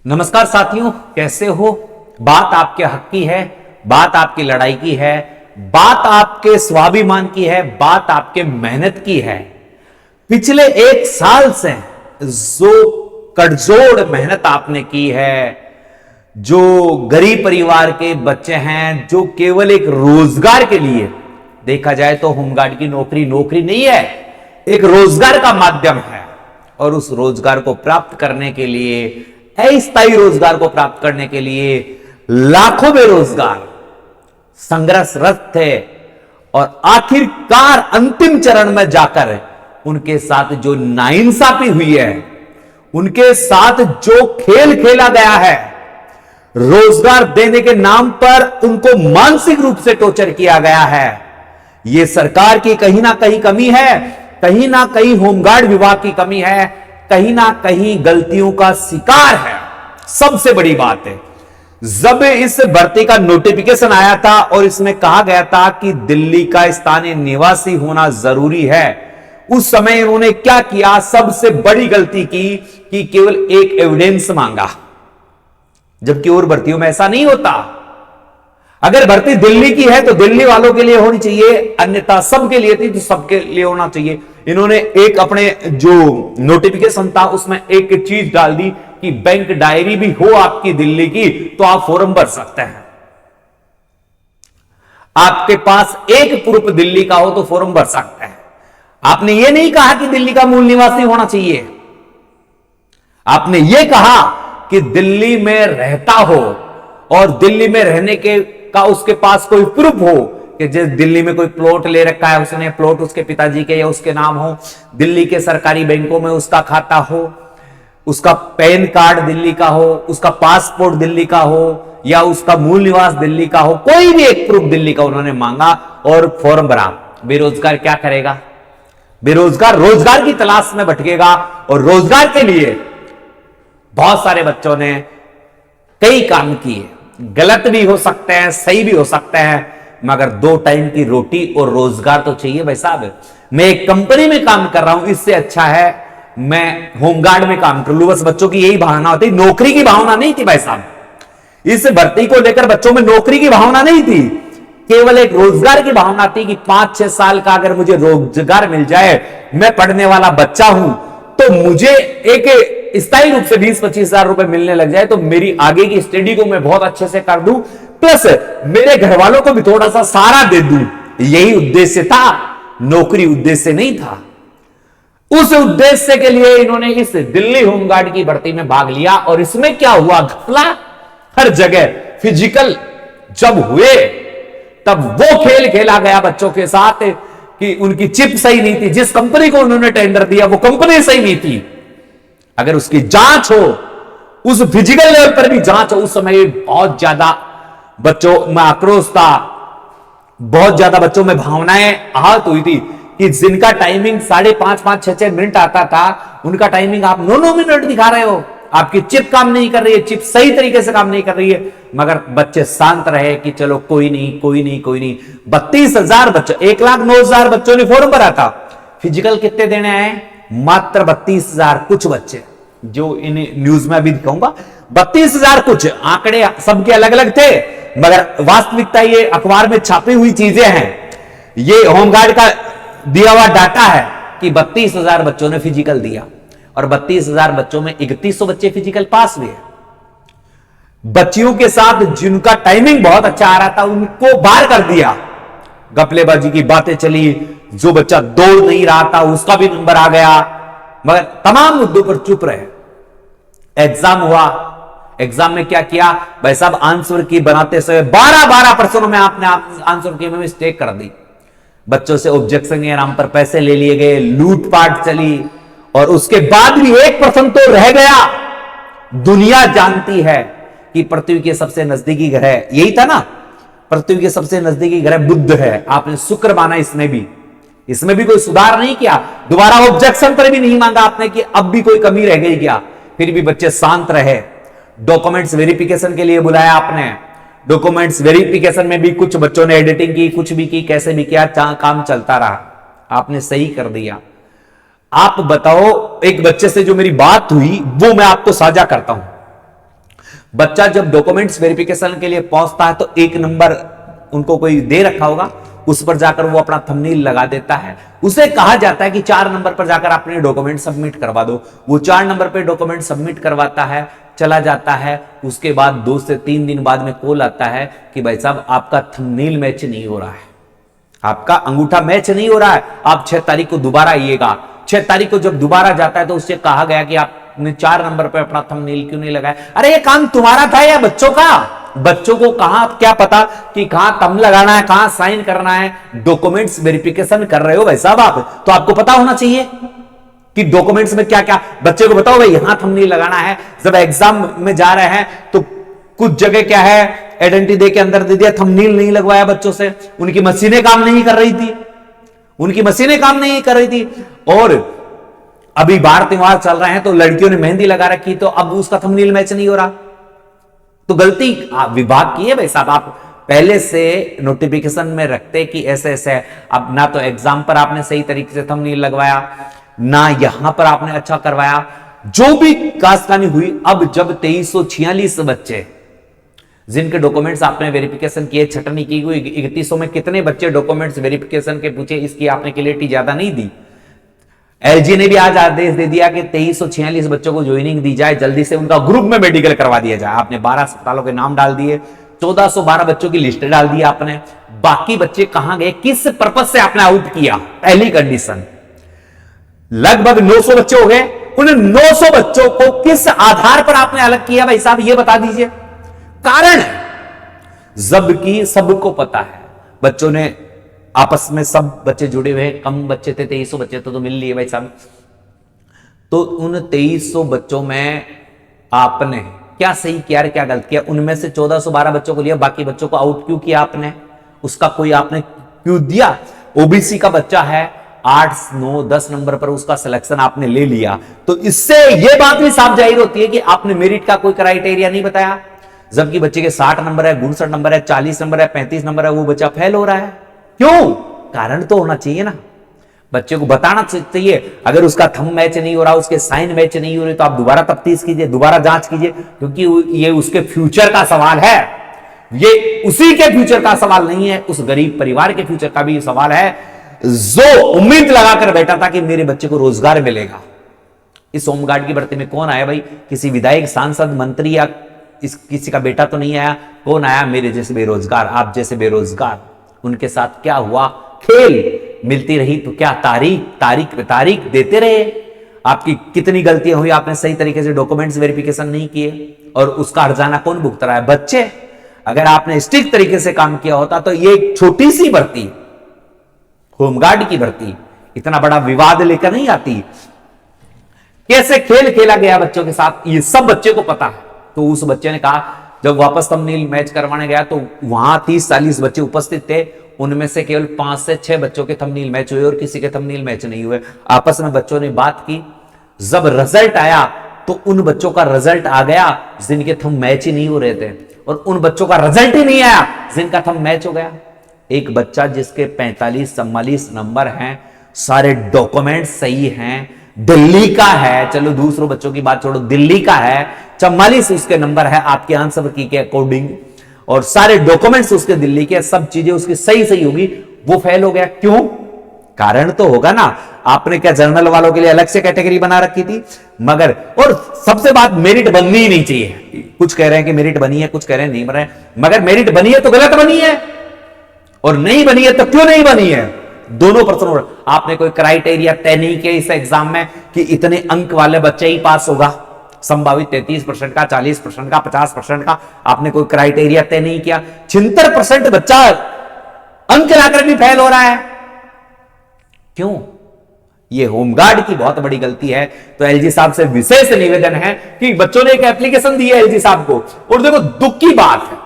नमस्कार साथियों, कैसे हो। बात आपके हक की है, बात आपकी लड़ाई की है, बात आपके स्वाभिमान की है, बात आपके मेहनत की है। पिछले एक साल से जो कड़जोड़ मेहनत आपने की है, जो गरीब परिवार के बच्चे हैं, जो केवल एक रोजगार के लिए, देखा जाए तो होमगार्ड की नौकरी नौकरी नहीं है, एक रोजगार का माध्यम है। और उस रोजगार को प्राप्त करने के लिए, अस्थायी रोजगार को प्राप्त करने के लिए लाखों बेरोजगार संघर्षरत थे। और आखिरकार अंतिम चरण में जाकर उनके साथ जो नाइंसाफी हुई है, उनके साथ जो खेल खेला गया है, रोजगार देने के नाम पर उनको मानसिक रूप से टॉर्चर किया गया है, यह सरकार की कहीं ना कहीं कमी है, कहीं ना कहीं होमगार्ड विभाग की कमी है, कहीं ना कहीं गलतियों का शिकार है। सबसे बड़ी बात है, जब इस भर्ती का नोटिफिकेशन आया था और इसमें कहा गया था कि दिल्ली का स्थानीय निवासी होना जरूरी है, उस समय इन्होंने क्या किया, सबसे बड़ी गलती की कि केवल एक एविडेंस मांगा, जबकि और भर्तियों में ऐसा नहीं होता। अगर भर्ती दिल्ली की है तो दिल्ली वालों के लिए होनी चाहिए, अन्यथा सबके लिए थी तो सबके लिए होना चाहिए। इन्होंने एक अपने जो नोटिफिकेशन था उसमें एक चीज डाल दी कि बैंक डायरी भी हो आपकी दिल्ली की तो आप फॉर्म भर सकते हैं। आपके पास एक प्रूफ दिल्ली का हो तो फॉर्म भर सकते हैं। आपने यह नहीं कहा कि दिल्ली का मूल निवासी होना चाहिए, आपने यह कहा कि दिल्ली में रहता हो और दिल्ली में रहने के का उसके पास कोई प्रूफ हो कि जिस दिल्ली में कोई प्लॉट ले रखा है, उसने प्लॉट उसके पिताजी के या उसके नाम हो, दिल्ली के सरकारी बैंकों में उसका खाता हो, उसका पैन कार्ड दिल्ली का हो, उसका पासपोर्ट दिल्ली का हो, या उसका मूल निवास दिल्ली का हो, कोई भी एक प्रूफ दिल्ली का उन्होंने मांगा और फॉर्म भरा। बेरोजगार क्या करेगा? बेरोजगार रोजगार की तलाश में भटकेगा। और रोजगार के लिए बहुत सारे बच्चों ने कई काम किए, गलत भी हो सकते हैं, सही भी हो सकते हैं, मगर 2 टाइम की रोटी और रोजगार तो चाहिए भाई साहब। मैं एक कंपनी में काम कर रहा हूं, इससे अच्छा है मैं होमगार्ड में काम कर लूं। बस बच्चों की यही भावना होती, नौकरी की भावना नहीं थी भाई साहब। इस भर्ती को लेकर बच्चों में नौकरी की भावना नहीं थी, केवल एक रोजगार की भावना थी कि 5-6 साल का अगर मुझे रोजगार मिल जाए, मैं पढ़ने वाला बच्चा हूं, तो मुझे एक स्थायी रूप से 20-25 हजार रुपए मिलने लग जाए तो मेरी आगे की स्टडी को मैं बहुत अच्छे से कर दूं, प्लस मेरे घर वालों को भी थोड़ा सा सहारा दे दूं। यही उद्देश्य था, नौकरी उद्देश्य नहीं था। उस उद्देश्य के लिए इन्होंने इस दिल्ली होमगार्ड की भर्ती में भाग लिया। और इसमें क्या हुआ, घपला हर जगह। फिजिकल जब हुए तब वो खेल खेला गया बच्चों के साथ कि उनकी चिप सही नहीं थी, जिस कंपनी को उन्होंने टेंडर दिया वो कंपनी सही नहीं थी। अगर उसकी जांच हो, उस फिजिकल लेवल पर भी जांच हो, उस समय बहुत ज्यादा बच्चों में आक्रोश था, बहुत ज्यादा बच्चों में भावनाएं आहत हुई थी कि जिनका टाइमिंग 5.5, 6 मिनट आता था, उनका टाइमिंग आप 9 मिनट दिखा रहे हो। आपकी चिप काम नहीं कर रही है, चिप सही तरीके से काम नहीं कर रही है, मगर बच्चे शांत रहे कि चलो कोई नहीं कोई नहीं कोई नहीं। 32,000 बच्चों, 1,09,000 बच्चों ने फॉर्म भरा था। फिजिकल कितने देने आए? मात्र 32,000 कुछ बच्चे, जो इन न्यूज में अभी दिखाऊंगा। 32,000 कुछ, आंकड़े सबके अलग अलग थे, मगर वास्तविकता ये अखबार में छापी हुई चीजें हैं। ये होमगार्ड का दिया हुआ डाटा है कि 32,000 बच्चों ने फिजिकल दिया और 32,000 बच्चों में 3100 बच्चे फिजिकल पास हुए। बच्चियों के साथ जिनका टाइमिंग बहुत अच्छा आ रहा था उनको बाहर कर दिया। गपलेबाजी की बातें चली, जो बच्चा दौड़ नहीं रहा था उसका भी नंबर आ गया, मगर तमाम मुद्दों पर चुप रहे। एग्जाम हुआ, एग्जाम में क्या किया भाई साहब, आंसर की बनाते समय 12 प्रश्नों में आपने आंसर की में मिस्टेक कर दी। बच्चों से ऑब्जेक्शन के नाम पर पैसे ले लिए गए, लूटपाट चली, और उसके बाद भी एक प्रश्न तो रह गया। दुनिया जानती है कि पृथ्वी के सबसे नजदीकी ग्रह यही था ना, पृथ्वी के सबसे नजदीकी ग्रह बुध है। आपने शुक्र माना, इसमें भी कोई सुधार नहीं किया, दोबारा ऑब्जेक्शन पर भी नहीं मांगा आपने कि अब भी कोई कमी रह गई क्या। फिर भी बच्चे शांत रहे। डॉक्यूमेंट्स वेरिफिकेशन के लिए बुलाया आपने, डॉक्यूमेंट्स वेरिफिकेशन में भी कुछ बच्चों ने एडिटिंग की, कुछ भी की, कैसे भी किया, काम चलता रहा, आपने सही कर दिया। आप बताओ, एक बच्चे से जो मेरी बात हुई वो मैं आपको साझा करता हूं। बच्चा जब डॉक्यूमेंट्स वेरिफिकेशन के लिए पहुंचता है तो एक नंबर उनको कोई दे रखा होगा, उस पर जाकर वो अपना थंबनेल लगा देता है। उसे कहा जाता है कि 4 नंबर पर जाकर अपने डॉक्यूमेंट सबमिट करवा दो। वो 4 नंबर पर डॉक्यूमेंट सबमिट करवाता है, चला जाता है। उसके बाद 2 से 3 दिन बाद में कॉल आता है कि भाई साहब आपका थंबनेल मैच नहीं हो रहा है, आपका अंगूठा मैच नहीं हो रहा है, आप 6 तारीख को दोबारा आइएगा। 6 तारीख को जब दोबारा जाता है तो उससे कहा गया कि आपने 4 नंबर पर अपना थंबनेल क्यों नहीं लगाया। अरे ये काम तुम्हारा था या बच्चों का? बच्चों को कहां क्या पता कि कहां थंब लगाना है, कहां साइन करना है। डॉक्यूमेंट्स वेरिफिकेशन कर रहे हो भाई साहब आप, तो आपको पता होना चाहिए कि डॉक्यूमेंट्स में क्या क्या। बच्चे को बताओ भाई यहां थंबनेल लगाना है। जब एग्जाम में जा रहे हैं तो कुछ जगह क्या है, आइडेंटिटी दे के अंदर दे दिया, थंबनेल नहीं लगवाया बच्चों से। उनकी मशीनें काम नहीं कर रही थी, उनकी मशीनें काम नहीं कर रही थी। और अभी बार त्योहार चल रहे हैं तो लड़कियों ने मेहंदी लगा रखी, तो अब उसका थंबनेल मैच नहीं हो रहा। तो गलती विभाग की है भाई साहब। आप पहले से नोटिफिकेशन में रखते कि ऐसे ऐसे है। अब ना तो एग्जाम पर आपने सही तरीके से थंबनेल लगवाया, ना यहां पर आपने अच्छा करवाया। जो भी कास्तानी हुई, अब जब 2346 बच्चे जिनके डॉक्यूमेंट्स आपने वेरिफिकेशन किए, छटनी की हुई 3100 में कितने बच्चे डॉक्यूमेंट्स वेरिफिकेशन के पूछे, इसकी आपने क्लियरिटी ज्यादा नहीं दी। एलजी ने भी आज आदेश दे दिया कि 2346 बच्चों को ज्वाइनिंग दी जाए, जल्दी से उनका ग्रुप में मेडिकल करवा दिया जाए। आपने 12 अस्पतालों के नाम डाल दिए, 1412 बच्चों की लिस्ट डाल दी आपने। बाकी बच्चे कहां गए, किस पर्पज से आपने आउट किया? पहली कंडीशन, लगभग 900 बच्चे हो गए, उन 900 बच्चों को किस आधार पर आपने अलग किया भाई साहब, ये बता दीजिए। कारण जबकि सबको पता है, बच्चों ने आपस में सब बच्चे जुड़े हुए हैं, कम बच्चे थे, 2300 बच्चे तो मिल लिए भाई साहब। तो उन 2300 बच्चों में आपने क्या सही किया, क्या गलत किया? उनमें से 1412 बच्चों को लिया, बाकी बच्चों को आउट क्यों किया आपने? उसका कोई आपने क्यों दिया? ओबीसी का बच्चा है, 8, 9, 10 नंबर पर उसका सिलेक्शन आपने ले लिया, तो इससे यह बात भी साफ जाहिर होती है कि आपने मेरिट का कोई क्राइटेरिया नहीं बताया। जबकि बच्चे के 60 नंबर है, 59 नंबर है, 40 नंबर है, 35 नंबर है, वो बच्चा फेल हो रहा है। क्यों? कारण तो होना चाहिए ना, बच्चे को बताना चाहिए। अगर उसका थंब मैच नहीं हो रहा, उसके साइन मैच नहीं हो रही, तो आप दोबारा तफ्तीश कीजिए, दोबारा जांच कीजिए, क्योंकि ये उसके फ्यूचर का सवाल है। ये उसी के फ्यूचर का सवाल नहीं है, उस गरीब परिवार के फ्यूचर का भी सवाल है, जो उम्मीद लगाकर बैठा था कि मेरे बच्चे को रोजगार मिलेगा। इस होमगार्ड की भर्ती में कौन आया भाई? किसी विधायक, सांसद, मंत्री या किसी का बेटा तो नहीं आया। कौन आया? मेरे जैसे बेरोजगार, आप जैसे बेरोजगार। उनके साथ क्या हुआ? खेल। मिलती रही तो क्या तारीख पे तारीख देते रहे। आपकी कितनी गलतियां हुई, आपने सही तरीके से डॉक्यूमेंट्स वेरिफिकेशन नहीं किए, और उसका हर्जाना कौन भुगत रहा है? बच्चे। अगर आपने स्ट्रिक्ट तरीके से काम किया होता तो ये छोटी सी भर्ती, होमगार्ड की भर्ती, इतना बड़ा विवाद लेकर नहीं आती। कैसे खेल खेला गया बच्चों के साथ, ये सब बच्चे को पता है। तो उस बच्चे ने कहा, जब वापस थंबनेल मैच करवाने गया तो वहां 30-40 बच्चे उपस्थित थे, उनमें से केवल 5 से 6 बच्चों के थंबनेल मैच हुए और किसी के थंबनेल मैच नहीं हुए। आपस में बच्चों ने बात की, जब रिजल्ट आया तो उन बच्चों का रिजल्ट आ गया जिनके थंब मैच ही नहीं हो रहे थे, और उन बच्चों का रिजल्ट ही नहीं आया जिनका थंब मैच हो गया। एक बच्चा जिसके 45-44 नंबर हैं, सारे डॉक्यूमेंट सही हैं, दिल्ली का है, चलो दूसरों बच्चों की बात छोड़ो, दिल्ली का है, 44 उसके नंबर है आपके आंसर की के अकॉर्डिंग, और सारे डॉक्यूमेंट्स उसके दिल्ली के, सब चीजें उसकी सही होगी, वो फेल हो गया। क्यों? कारण तो होगा ना। आपने क्या जनरल वालों के लिए अलग से कैटेगरी बना रखी थी? मगर, और सबसे बात, मेरिट बननी ही नहीं चाहिए। कुछ कह रहे हैं कि मेरिट बनी है, कुछ कह रहे हैं नहीं बन रहे, मगर मेरिट बनी है तो गलत बनी है, और नहीं बनी है तो क्यों नहीं बनी है? दोनों प्रश्न। आपने कोई क्राइटेरिया तय नहीं किया इस एग्जाम में कि इतने अंक वाले बच्चे ही पास होगा, संभावित 33% का, 40% का, 50% का, आपने कोई क्राइटेरिया तय नहीं किया। 76% बच्चा अंक लाकर भी फेल हो रहा है। क्यों? ये होमगार्ड की बहुत बड़ी गलती है। तो एलजी साहब से विशेष निवेदन है कि बच्चों ने एक एप्लीकेशन दी है एलजी साहब को, और देखो दुख की बात है,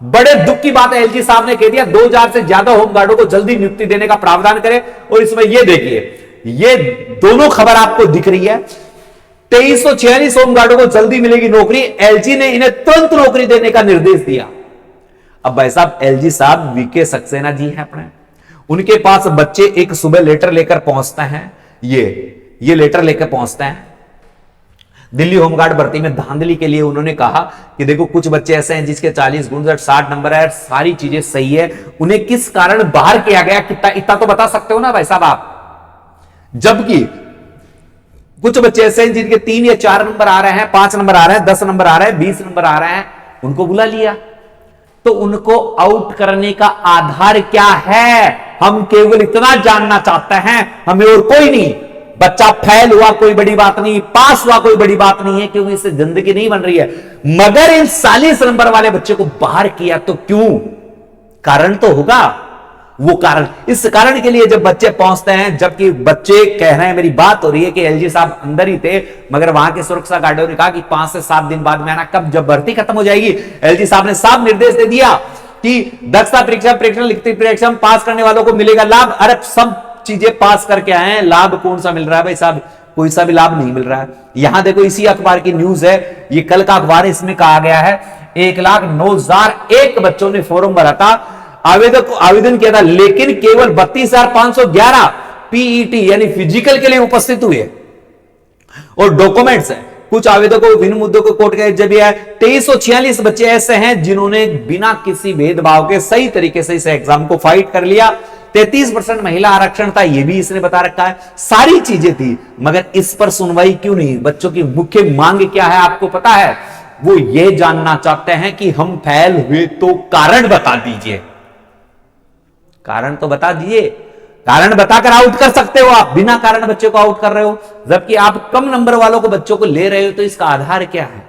बड़े दुख की बात है, एलजी साहब ने कह दिया 2000 से ज्यादा होमगार्डों को जल्दी नियुक्ति देने का प्रावधान करें। और इसमें ये देखिए, ये दोनों खबर आपको दिख रही है, 2346 होमगार्डों को जल्दी मिलेगी नौकरी, एलजी ने इन्हें तुरंत नौकरी देने का निर्देश दिया। अब भाई साहब, एलजी साहब वीके सक्सेना जी हैं अपने, उनके पास बच्चे एक सुबह लेटर लेकर पहुंचते हैं, ये लेटर लेकर पहुंचते हैं, दिल्ली होमगार्ड भर्ती में धांधली के लिए उन्होंने कहा कि देखो कुछ बच्चे ऐसे हैं जिसके 40 59 60 नंबर है, सारी चीजें सही है, उन्हें किस कारण बाहर किया गया, कितना इतना तो बता सकते हो ना भाई साहब आप। जबकि कुछ बच्चे ऐसे हैं जिनके 3 या 4 नंबर आ रहे हैं, 5 नंबर आ रहे हैं, 10 नंबर आ रहे हैं, 20 नंबर आ रहे हैं, उनको बुला लिया। तो उनको आउट करने का आधार क्या है, हम केवल इतना जानना चाहते हैं, हमें और कोई नहीं। बच्चा फेल हुआ कोई बड़ी बात नहीं, पास हुआ कोई बड़ी बात नहीं है, क्योंकि इससे जिंदगी नहीं बन रही है। मगर इन 40 नंबर वाले बच्चे को बाहर किया तो क्यों, कारण तो होगा। वो कारण, इस कारण के लिए जब बच्चे पहुंचते हैं, जबकि बच्चे कह रहे हैं, मेरी बात हो रही है कि एलजी साहब अंदर ही थे, मगर वहां के सुरक्षा गार्डों ने कहा कि 5 से 7 दिन बाद में आना, कब जब भर्ती खत्म हो जाएगी। एलजी साहब ने साफ निर्देश दे दिया कि दक्षता परीक्षा, प्रेक्षण, लिखित परीक्षा पास करने वालों को मिलेगा लाभ। अरे सब चीजें पास करके आए हैं, लाभ कौन सा मिल रहा है भाई साहब, कोई सा भी लाभ नहीं मिल रहा है। यहां देखो इसी अखबार की न्यूज है, ये कल का अखबार है, इसमें कहा गया है 1,09,001 बच्चों ने फॉर्म भरा था, आवेदन किया था, लेकिन केवल 32,511 पीईटी यानी फिजिकल के लिए उपस्थित हुए। और डॉक्यूमेंट्स है, कुछ आवेदकों को विभिन्न मुद्दों को कोर्ट का जब है 2346 बच्चे ऐसे हैं जिन्होंने बिना किसी भेदभाव के सही तरीके से इस एग्जाम को फाइट कर लिया। 33% महिला आरक्षण था, यह भी इसने बता रखा है, सारी चीजें थी, मगर इस पर सुनवाई क्यों नहीं। बच्चों की मुख्य मांग क्या है आपको पता है, वो ये जानना चाहते हैं कि हम फेल हुए तो कारण बता दीजिए, कारण तो बता दीजिए। कारण बताकर आउट कर सकते हो आप, बिना कारण बच्चे को आउट कर रहे हो, जबकि आप कम नंबर वालों को बच्चों को ले रहे हो, तो इसका आधार क्या है।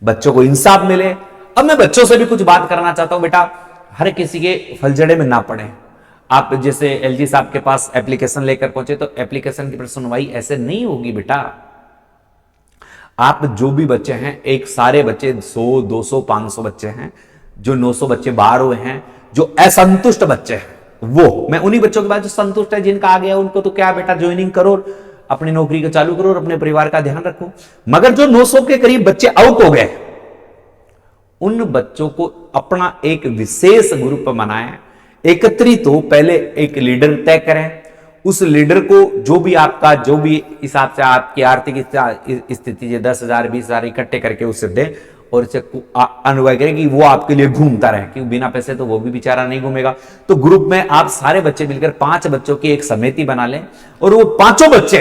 बच्चों को इंसाफ मिले। अब मैं बच्चों से भी कुछ बात करना चाहता हूं, बेटा हर किसी के फलजड़े में ना पड़े। आप जैसे एलजी साहब के पास एप्लीकेशन लेकर पहुंचे, तो एप्लीकेशन की सुनवाई ऐसे नहीं होगी बेटा। आप जो भी बच्चे हैं, एक सारे बच्चे 100 200 500 बच्चे हैं, जो 900 बच्चे बाहर हुए हैं, जो असंतुष्ट बच्चे हैं, वो मैं उन्हीं बच्चों के बाद जो संतुष्ट है, जिनका आ गया, उनको तो क्या बेटा ज्वाइनिंग करो, अपनी नौकरी को चालू करो और अपने परिवार का ध्यान रखो। मगर जो 900 के करीब बच्चे आउट हो गए, उन बच्चों को अपना एक विशेष ग्रुप बनाएं, एकत्रित हो, पहले एक लीडर तय करें। उस लीडर को जो भी आपका, जो भी हिसाब से आपकी आर्थिक स्थिति है, 10,000 20,000 इकट्ठे करके उससे दें और इसे अनुभव करें कि वो आपके लिए घूमता रहे, क्योंकि बिना पैसे तो वो भी बेचारा नहीं घूमेगा। तो ग्रुप में आप सारे बच्चे मिलकर 5 बच्चों की एक समिति बना लें, और वो 5 बच्चे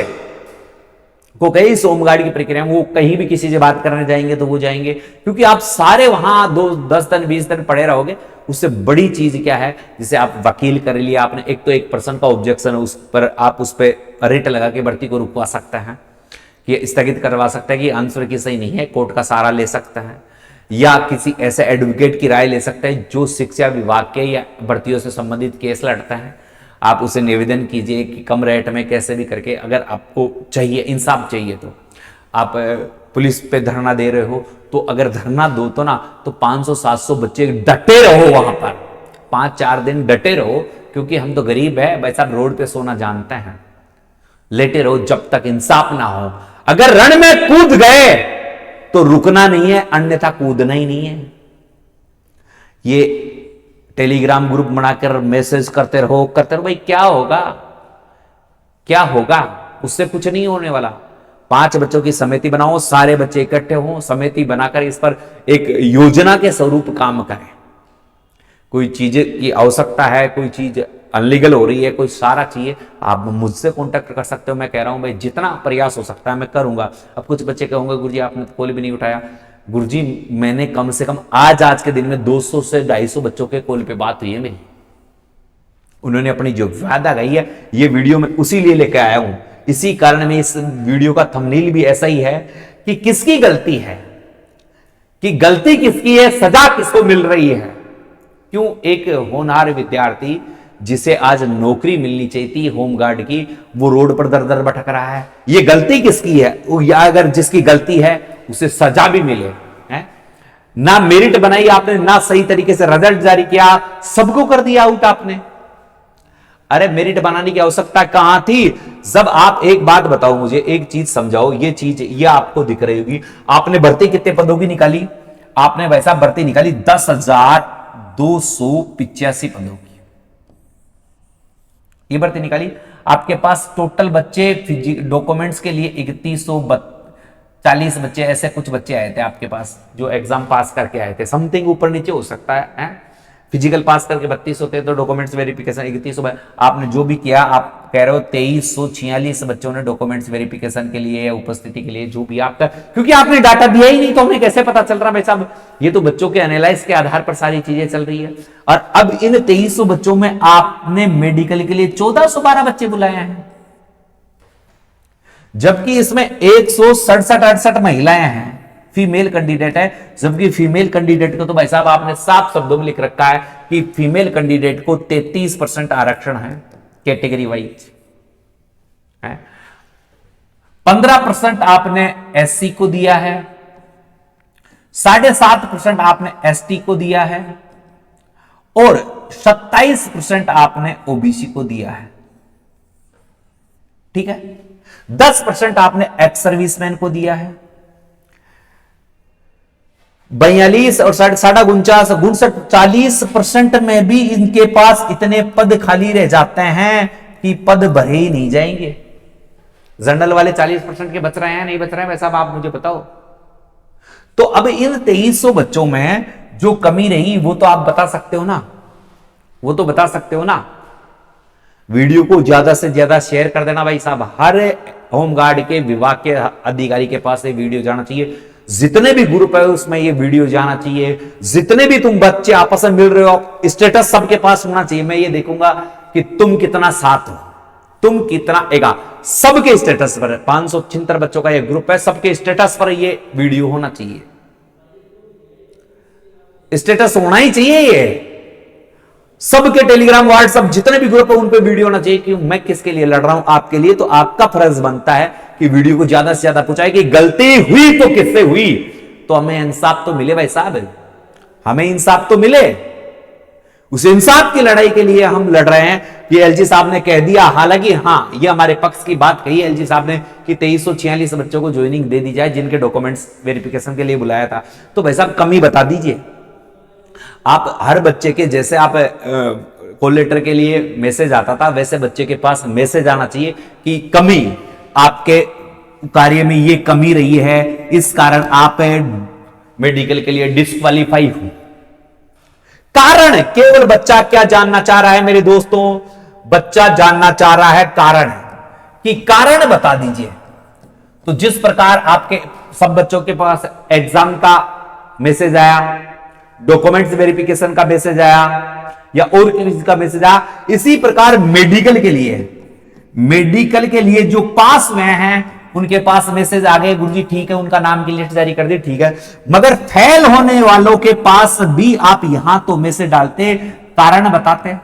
को कहीं होमगार्ड की प्रक्रिया में वो कहीं भी किसी से बात करने जाएंगे तो वो जाएंगे, क्योंकि आप सारे वहां 10 दिन 20 दिन पड़े रहोगे। उससे बड़ी चीज क्या है, जिसे आप वकील कर लिया आपने, एक तो 1% का ऑब्जेक्शन, उस पर आप उस पर रेट लगा के भर्ती को रुकवा सकते हैं, कि स्थगित करवा सकते हैं कि आंसर की सही नहीं है, कोर्ट का सहारा ले सकते हैं, या किसी ऐसे एडवोकेट की राय ले सकते हैं जो शिक्षा विभाग के या भर्तियों से संबंधित केस लड़ते हैं। आप उसे निवेदन कीजिए कि कम रेट में कैसे भी करके, अगर आपको चाहिए इंसाफ चाहिए, तो आप पुलिस पे धरना दे रहे हो, तो अगर धरना दो तो ना, तो 500-700 बच्चे डटे रहो वहां पर, 5-4 दिन डटे रहो, क्योंकि हम तो गरीब है भाई साहब, रोड पे सोना जानते हैं, लेटे रहो जब तक इंसाफ ना हो। अगर रण में कूद गए तो रुकना नहीं है, अन्यथा कूदना ही नहीं है। ये टेलीग्राम ग्रुप बनाकर मैसेज करते रहो भाई, क्या होगा, क्या होगा, उससे कुछ नहीं होने वाला। 5 बच्चों की समिति बनाओ, सारे बच्चे इकट्ठे हों, समिति बनाकर इस पर एक योजना के स्वरूप काम करें। कोई चीज की आवश्यकता है, कोई चीज अनलीगल हो रही है, कोई सारा चाहिए, आप मुझसे कांटेक्ट कर सकते हो। मैं कह रहा हूं भाई, जितना प्रयास हो सकता है मैं करूंगा। अब कुछ बच्चे कहोगे गुरुजी आपने तो कॉल भी नहीं उठाया। गुरुजी मैंने कम से कम आज के दिन में 200 से 250 बच्चों के कॉल पे बात हुई है मेरी। उन्होंने अपनी जो वादा गई है, ये वीडियो में उसी लिए लेकर आया हूं। इसी कारण में इस वीडियो का थंबनेल भी ऐसा ही है कि किसकी गलती है, कि गलती किसकी है, सजा किसको मिल रही है। क्यों एक होनहार विद्यार्थी जिसे आज नौकरी मिलनी चाहिए थी होमगार्ड की, वो रोड पर दर दर भटक रहा है, ये गलती किसकी है। या अगर जिसकी गलती है उसे सजा भी मिले, है ना। मेरिट बनाई आपने, ना सही तरीके से रिजल्ट जारी किया, सबको कर दिया आउट आपने। अरे मेरिट बनाने की आवश्यकता कहां थी। जब आप, एक बात बताओ मुझे, एक चीज समझाओ, ये चीज ये आपको दिख रही होगी, आपने भर्ती कितने पदों की निकाली, आपने वैसा भर्ती निकाली 10,285 पदों की, ये भर्ती निकाली। आपके पास टोटल बच्चे डॉक्यूमेंट्स के लिए 40 बच्चे, ऐसे कुछ बच्चे आए थे आपके पास जो एग्जाम पास करके आए थे, समथिंग ऊपर नीचे हो सकता है? फिजिकल पास करके 32 होते हैं, तो डॉक्यूमेंट्स वेरिफिकेशन 3100। आपने जो भी किया, आप कह रहे हो 2346 बच्चों ने डॉक्यूमेंट्स वेरिफिकेशन के लिए या उपस्थिति के लिए जो भी आपका, क्योंकि आपने डाटा दिया ही नहीं तो हमें कैसे पता चल रहा भाई साहब? ये तो बच्चों के एनालाइज के आधार पर सारी चीजें चल रही है। और अब इन 2300 बच्चों में आपने मेडिकल के लिए 1412 बच्चे बुलाए हैं, जबकि इसमें 167-68 महिलाएं हैं, फीमेल कैंडिडेट है। जबकि फीमेल कैंडिडेट को तो भाई साहब आपने साफ शब्दों में लिख रखा है कि फीमेल कैंडिडेट को 33% आरक्षण है कैटेगरी वाइज है। 15% आपने एससी को दिया है, 7.5% आपने एसटी को दिया है और 27% आपने ओबीसी को दिया है। ठीक है, 10% आपने एक्स सर्विसमैन को दिया है, 42 और 49 40% में भी इनके पास इतने पद खाली रह जाते हैं कि पद भरे ही नहीं जाएंगे। जनरल वाले 40% के बच रहे हैं, नहीं बच रहे हैं वैसा आप मुझे बताओ। तो अब इन 2300 बच्चों में जो कमी रही वो तो आप बता सकते हो ना, वो तो बता सकते हो ना। वीडियो को ज्यादा से ज्यादा शेयर कर देना भाई साहब। हर होमगार्ड के विभाग के अधिकारी के पास ये वीडियो जाना चाहिए, जितने भी ग्रुप है उसमें ये वीडियो जाना चाहिए, जितने भी तुम बच्चे आपस में मिल रहे हो स्टेटस सबके पास होना चाहिए। मैं ये देखूंगा कि तुम कितना साथ हो, तुम कितना एगा, सबके स्टेटस पर 576 बच्चों का ये ग्रुप है, सबके स्टेटस पर ये वीडियो होना चाहिए, स्टेटस होना ही चाहिए। ये सबके टेलीग्राम व्हाट्सएप जितने भी ग्रुप है उन पे वीडियो होना चाहिए कि मैं किसके लिए लड़ रहा हूं, आपके लिए। तो आपका फर्ज बनता है कि वीडियो को ज्यादा से ज्यादा पहुंचाए कि गलती हुई तो किससे हुई, तो हमें इंसाफ तो मिले भाई साहब, हमें इंसाफ तो मिले। उस इंसाफ की लड़ाई के लिए हम लड़ रहे हैं। ये एलजी साहब ने कह दिया, हालांकि हाँ ये हमारे पक्ष की बात कही एलजी साहब ने कि 2346 बच्चों को ज्वाइनिंग दे दी जाए जिनके डॉक्यूमेंट्स वेरिफिकेशन के लिए बुलाया था। तो भाई साहब कमी बता दीजिए आप। हर बच्चे के जैसे आप कॉल लेटर के लिए मैसेज आता था वैसे बच्चे के पास मैसेज आना चाहिए कि कमी आपके कार्य में ये कमी रही है, इस कारण आप मेडिकल के लिए डिस्क्वालीफाई हो। कारण केवल बच्चा क्या जानना चाह रहा है मेरे दोस्तों, बच्चा जानना चाह रहा है कारण, कि कारण बता दीजिए। तो जिस प्रकार आपके सब बच्चों के पास एग्जाम का मैसेज आया, डॉक्यूमेंट्स वेरिफिकेशन का मैसेज आया या और किसी का मैसेज आया, इसी प्रकार मेडिकल के लिए जो पास में हैं उनके पास मैसेज आ गए, गुरुजी ठीक है उनका नाम की लिस्ट जारी कर दी, ठीक है। मगर फेल होने वालों के पास भी आप यहां तो मैसेज डालते, कारण बताते,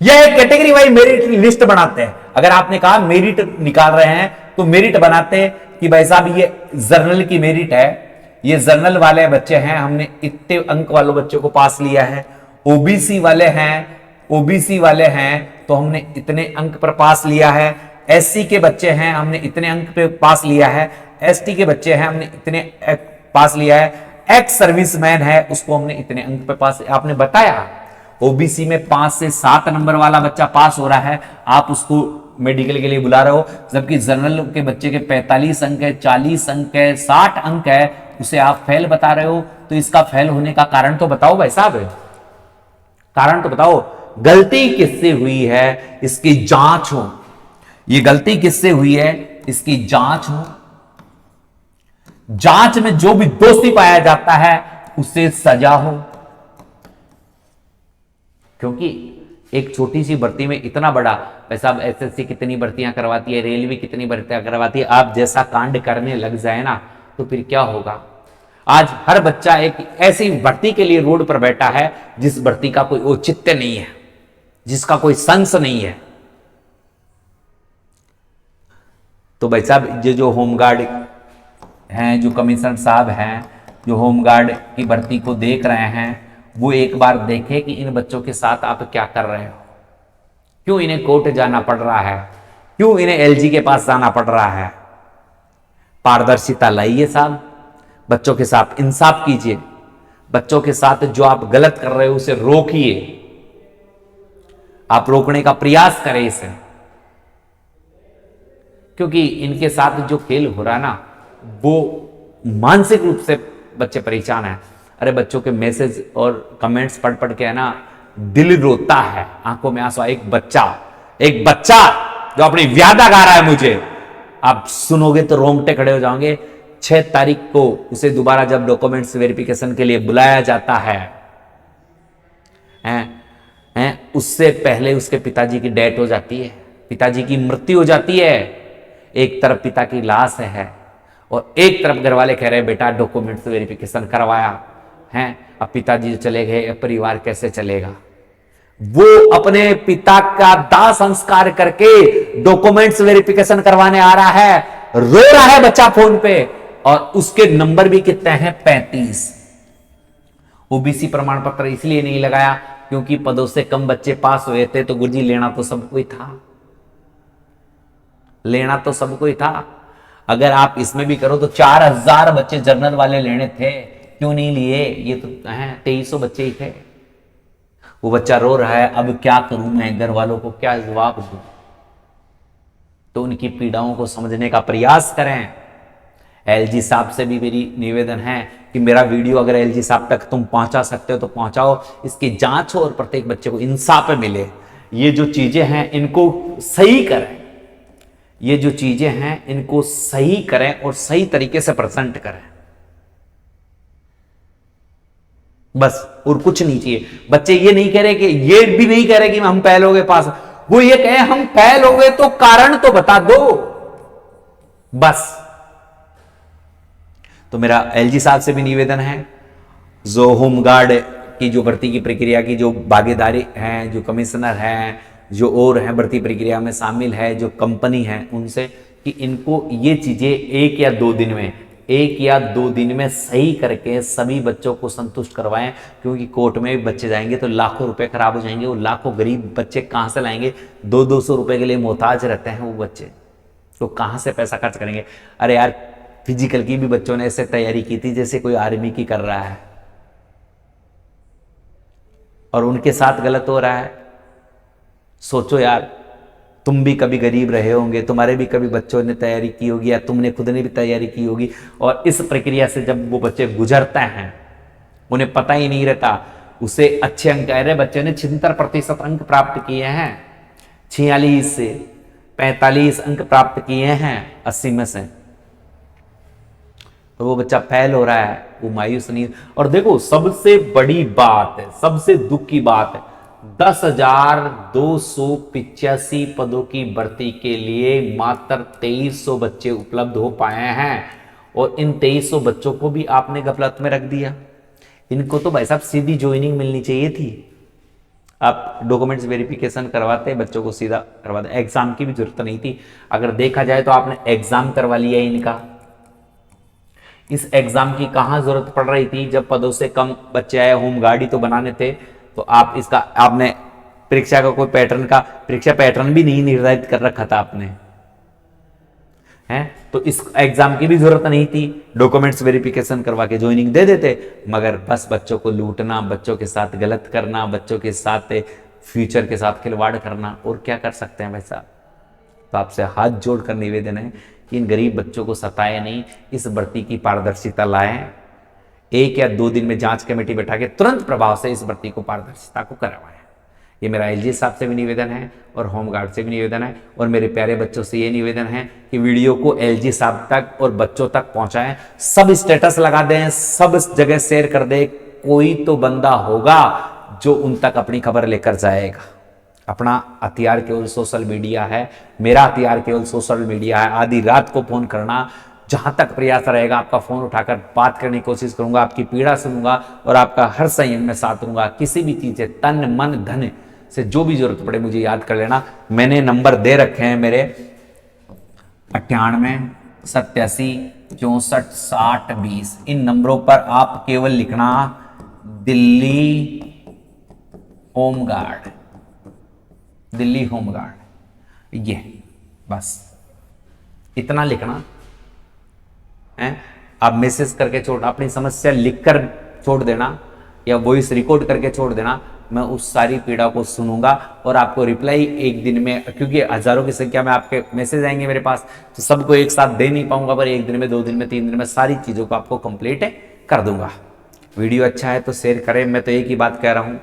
यह एक कैटेगरी वाइज मेरिट लिस्ट बनाते हैं। अगर आपने कहा मेरिट निकाल रहे हैं तो मेरिट बनाते कि भाई साहब ये जर्नल की मेरिट है, ये जर्नल वाले बच्चे हैं, हमने इतने अंक वालों बच्चों को पास लिया है। ओबीसी वाले हैं तो हमने इतने अंक पर पास लिया है। एससी के बच्चे हैं हमने इतने अंक पे पास लिया है। एसटी के बच्चे हैं हमने इतने पास लिया है। एक्स सर्विसमैन है उसको हमने इतने अंक पे पास, आपने बताया। ओबीसी में 5 से 7 नंबर वाला बच्चा पास हो रहा है, आप उसको मेडिकल के लिए बुला रहे हो, जबकि जनरल के बच्चे के 45 अंक है, 40 अंक है, 60 अंक है, उसे आप फेल बता रहे हो। तो इसका फेल होने का कारण तो बताओ भाई साहब, कारण तो बताओ। गलती किससे हुई है इसकी जांच हो, ये गलती किससे हुई है इसकी जांच हो। जांच में जो भी दोषी पाया जाता है उसे सजा हो, क्योंकि एक छोटी सी भर्ती में इतना बड़ा पैसा, एसएससी कितनी भर्तियां करवाती है, रेलवे कितनी भर्तियां करवाती है, आप जैसा कांड करने लग जाए ना तो फिर क्या होगा। आज हर बच्चा एक ऐसी भर्ती के लिए रोड पर बैठा है जिस भर्ती का कोई औचित्य नहीं है, जिसका कोई सेंस नहीं है। तो भाई साहब ये जो होमगार्ड हैं, जो कमिश्नर साहब हैं, जो होमगार्ड की भर्ती को देख रहे हैं, वो एक बार देखें कि इन बच्चों के साथ आप क्या कर रहे हो, क्यों इन्हें कोर्ट जाना पड़ रहा है, क्यों इन्हें एलजी के पास जाना पड़ रहा है। पारदर्शिता लाइए साहब, बच्चों के साथ इंसाफ कीजिए, बच्चों के साथ जो आप गलत कर रहे हो उसे रोकिए, आप रोकने का प्रयास करें इसे, क्योंकि इनके साथ जो खेल हो रहा है ना, वो मानसिक रूप से बच्चे परेशान हैं। अरे बच्चों के मैसेज और कमेंट्स पढ़ पढ़ के है ना, दिल रोता है, आंखों में आंसू। एक बच्चा जो अपनी व्यादा गा रहा है, मुझे आप सुनोगे तो रोंगटे खड़े हो जाओगे। 6 तारीख को उसे दोबारा जब डॉक्यूमेंट्स वेरिफिकेशन के लिए बुलाया जाता है, उससे पहले उसके पिताजी की डेथ हो जाती है, पिताजी की मृत्यु हो जाती है। एक तरफ पिता की लाश है और एक तरफ घर वाले कह रहे हैं बेटा डॉक्यूमेंट्स वेरिफिकेशन करवाया है, अब पिताजी चले गए, अब परिवार कैसे चलेगा। वो अपने पिता का दाह संस्कार करके डॉक्यूमेंट्स वेरिफिकेशन करवाने आ रहा है, रो रहा है बच्चा फोन पे, और उसके नंबर भी कितने हैं? 35। ओबीसी प्रमाण पत्र इसलिए नहीं लगाया क्योंकि पदों से कम बच्चे पास हुए थे, तो गुरुजी लेना तो सबको ही था, लेना तो सबको ही था। अगर आप इसमें भी करो तो 4000 बच्चे जर्नल वाले लेने थे, क्यों नहीं लिए? ये तो 2300 बच्चे ही थे। वो बच्चा रो रहा है, अब क्या करूं मैं, घर वालों को क्या जवाब दूं? तो उनकी पीड़ाओं को समझने का प्रयास करें। एलजी साहब से भी मेरी निवेदन है कि मेरा वीडियो अगर एलजी साहब तक तुम पहुंचा सकते हो तो पहुंचाओ, इसकी जांच हो और प्रत्येक बच्चे को इंसाफ मिले। ये जो चीजें हैं इनको सही करें, ये जो चीजें हैं इनको सही करें और सही तरीके से प्रेजेंट करें, बस, और कुछ नहीं चाहिए। बच्चे ये नहीं कह रहे कि, ये भी नहीं कह रहे कि हम फेल हो गए पास, वो ये कहे हम फेल हो गए तो कारण तो बता दो, बस। तो मेरा एलजी साहब से भी निवेदन है, जो होमगार्ड की जो भर्ती की प्रक्रिया की जो भागीदारी हैं, जो कमिश्नर हैं, जो और हैं भर्ती प्रक्रिया में शामिल है, जो कंपनी है, उनसे कि इनको ये चीजें 1 या 2 दिन में सही करके सभी बच्चों को संतुष्ट करवाएं। क्योंकि कोर्ट में भी बच्चे जाएंगे तो लाखों रुपए खराब हो जाएंगे, वो लाखों गरीब बच्चे कहां से लाएंगे? 200 रुपए के लिए मोहताज रहते हैं वो बच्चे, तो कहां से पैसा खर्च करेंगे? अरे यार, फिजिकल की भी बच्चों ने ऐसे तैयारी की थी जैसे कोई आर्मी की कर रहा है, और उनके साथ गलत हो रहा है। सोचो यार, तुम भी कभी गरीब रहे होंगे, तुम्हारे भी कभी बच्चों ने तैयारी की होगी, या तुमने खुद ने भी तैयारी की होगी, और इस प्रक्रिया से जब वो बच्चे गुजरते हैं उन्हें पता ही नहीं रहता। उसे अच्छे अंक कह रहे, बच्चे ने 76% अंक प्राप्त किए हैं, 46 से 45 अंक प्राप्त किए हैं 80 में से, तो वो बच्चा फेल हो रहा है, वो मायूस नहीं। और देखो सबसे बड़ी बात है, सबसे दुख की बात है, 10,285 पदों की भर्ती के लिए मात्र 2300 बच्चे उपलब्ध हो पाए हैं, और इन 2300 बच्चों को भी आपने गफलत में रख दिया। इनको तो भाई साहब सीधी ज्वाइनिंग मिलनी चाहिए थी। आप डॉक्यूमेंट्स वेरिफिकेशन करवाते, बच्चों को सीधा करवाते, एग्जाम की भी जरूरत नहीं थी। अगर देखा जाए तो आपने एग्जाम करवा लिया इनका। इस एग्जाम की कहां जरूरत पड़ रही थी? जब पदों से कम बच्चे आए, होमगार्ड ही तो बनाने थे, तो आप इसका, आपने परीक्षा का कोई पैटर्न का परीक्षा पैटर्न भी नहीं निर्धारित कर रखा था आपने, हैं? तो इस एग्जाम की भी जरूरत नहीं थी, डॉक्यूमेंट्स वेरिफिकेशन करवा के ज्वाइनिंग दे देते। मगर बस बच्चों को लूटना, बच्चों के साथ गलत करना, बच्चों के साथ फ्यूचर के साथ खिलवाड़ करना, और क्या कर सकते हैं भाई साहब? तो आपसे हाथ जोड़कर निवेदन है कि इन गरीब बच्चों को सताए नहीं, इस भर्ती की पारदर्शिता लाएं। 1 या 2 दिन में जांच कमेटी बैठा के तुरंत प्रभाव से इस भर्ती को पारदर्शिता को करवाएं। ये मेरा एलजी साहब से भी निवेदन है और होमगार्ड से भी निवेदन है, और मेरे प्यारे बच्चों से ये निवेदन है कि वीडियो को एलजी साहब तक और बच्चों तक पहुंचाएं। सब स्टेटस लगा दें, सब जगह शेयर कर दें, कोई तो बंदा होगा जो उन तक अपनी खबर लेकर जाएगा। अपना हथियार केवल सोशल मीडिया है, मेरा हथियार केवल सोशल मीडिया है। आधी रात को फोन करना, जहां तक प्रयास रहेगा आपका फोन उठाकर बात करने की कोशिश करूंगा, आपकी पीड़ा सुनूंगा और आपका हर संयम में साथ दूंगा। किसी भी चीज से, तन मन धन से जो भी जरूरत पड़े मुझे याद कर लेना। मैंने नंबर दे रखे हैं मेरे 98 87 64 60 20। इन नंबरों पर आप केवल लिखना दिल्ली होमगार्ड, दिल्ली होमगार्ड, ये बस इतना लिखना है। आप मैसेज करके छोड़, अपनी समस्या लिखकर छोड़ देना या वॉइस रिकॉर्ड करके छोड़ देना। मैं उस सारी पीड़ा को सुनूंगा और आपको रिप्लाई एक दिन में, क्योंकि हजारों की संख्या में आपके मैसेज आएंगे मेरे पास, तो सबको एक साथ दे नहीं पाऊंगा, पर एक दिन में, 2 दिन में, 3 दिन में सारी चीज़ों को आपको कंप्लीट कर दूंगा। वीडियो अच्छा है तो शेयर करें। मैं तो एक ही बात कह रहा हूँ,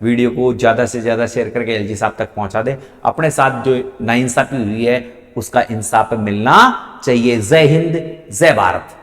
वीडियो को ज़्यादा से ज़्यादा शेयर करके एलजी साहब तक पहुँचा दे। अपने साथ जो नाइंसाफ़ी हुई है उसका इंसाफ मिलना चाहिए। जय हिंद, जय भारत।